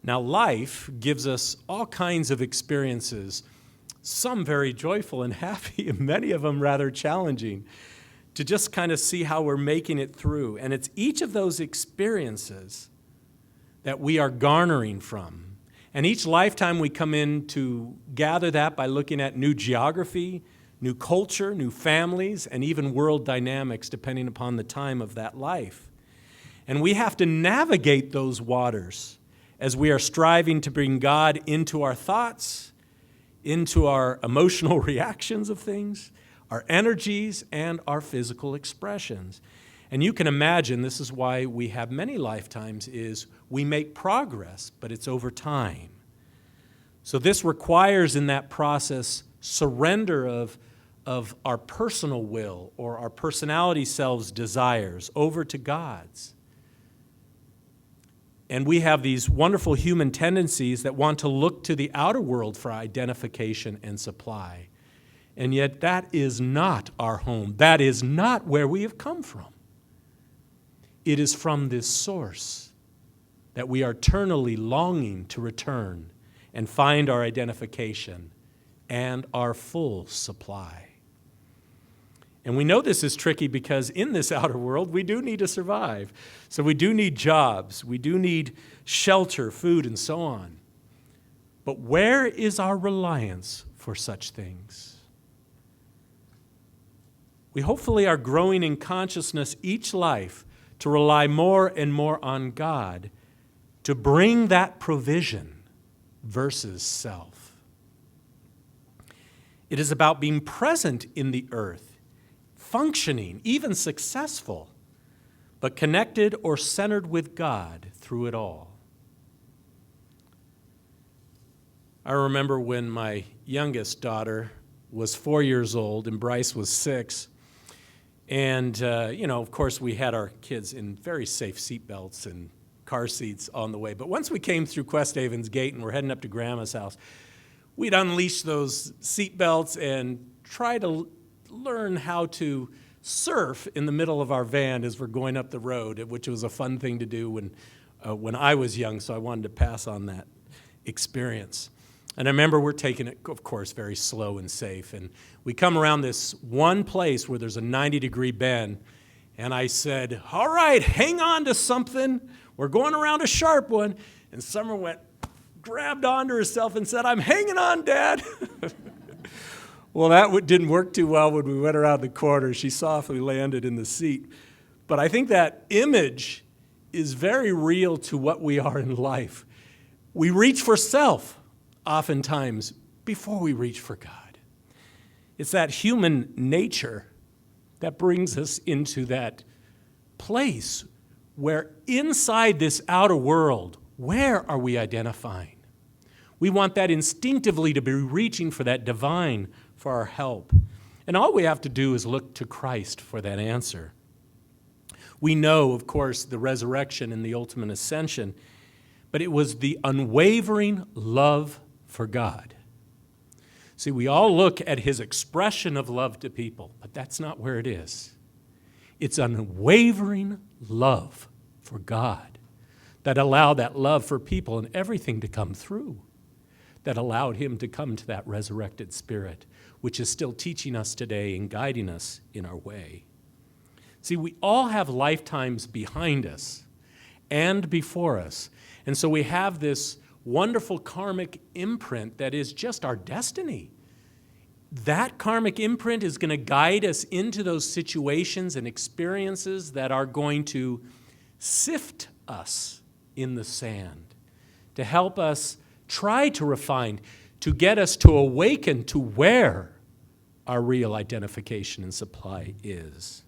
Now, life gives us all kinds of experiences, some very joyful and happy, and many of them rather challenging, to just kind of see how we're making it through. And it's each of those experiences that we are garnering from. And each lifetime we come in to gather that by looking at new geography, new culture, new families, and even world dynamics, depending upon the time of that life. And we have to navigate those waters as we are striving to bring God into our thoughts, into our emotional reactions of things, our energies, and our physical expressions. And you can imagine, this is why we have many lifetimes, is we make progress, but it's over time. So this requires in that process surrender of our personal will or our personality selves' desires over to God's. And we have these wonderful human tendencies that want to look to the outer world for identification and supply. And yet that is not our home. That is not where we have come from. It is from this source that we are eternally longing to return and find our identification and our full supply. And we know this is tricky because in this outer world, we do need to survive. So we do need jobs, we do need shelter, food, and so on. But where is our reliance for such things? We hopefully are growing in consciousness each life to rely more and more on God to bring that provision versus self. It is about being present in the earth, functioning, even successful, but connected or centered with God through it all. I remember when my youngest daughter was 4 years old and Bryce was 6. And, of course, we had our kids in very safe seatbelts and car seats on the way. But once we came through Questhaven's gate and we're heading up to Grandma's house, we'd unleash those seatbelts and try to learn how to surf in the middle of our van as we're going up the road, which was a fun thing to do when I was young, so I wanted to pass on that experience. And I remember we're taking it, of course, very slow and safe. And we come around this one place where there's a 90-degree bend, and I said, all right, hang on to something. We're going around a sharp one. And Summer grabbed onto herself and said, I'm hanging on, Dad. Well, that didn't work too well when we went around the corner. She softly landed in the seat. But I think that image is very real to what we are in life. We reach for self oftentimes before we reach for God. It's that human nature that brings us into that place where inside this outer world, where are we identifying? We want that instinctively to be reaching for that divine, for our help. And all we have to do is look to Christ for that answer. We know, of course, the resurrection and the ultimate ascension, but it was the unwavering love for God. See, we all look at his expression of love to people, but that's not where it is. It's unwavering love for God that allowed that love for people and everything to come through, that allowed him to come to that resurrected spirit, which is still teaching us today and guiding us in our way. See, we all have lifetimes behind us and before us. And so we have this wonderful karmic imprint that is just our destiny. That karmic imprint is going to guide us into those situations and experiences that are going to sift us in the sand, to help us try to refine, to get us to awaken to where our real identification and supply is.